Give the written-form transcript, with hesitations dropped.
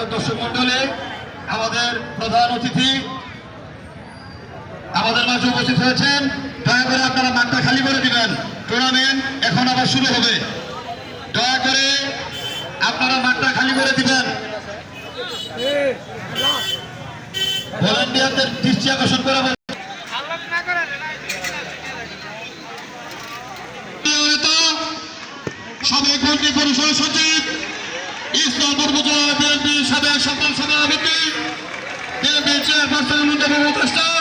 সম্মানিত দর্শক মন্ডলী, আমাদের প্রধান অতিথি আমাদের মাঝে উপস্থিত হয়েছেন। দয়া করে আপনারা মাঠটা খালি করে দিবেন, টুর্নামেন্ট এখন আবার শুরু হবে। দয়া করে আপনারা মাঠটা খালি করে দিবেন। ভলান্টিয়ারদের দৃষ্টি আকর্ষণ করা সাবেক মন্ত্রী পরিষদ সচিব ইসলামপুর উপজেলা বিএনপির সাবেক সকল সভাপতি বিএনপির চেয়ারপারসন উপদেষ্টা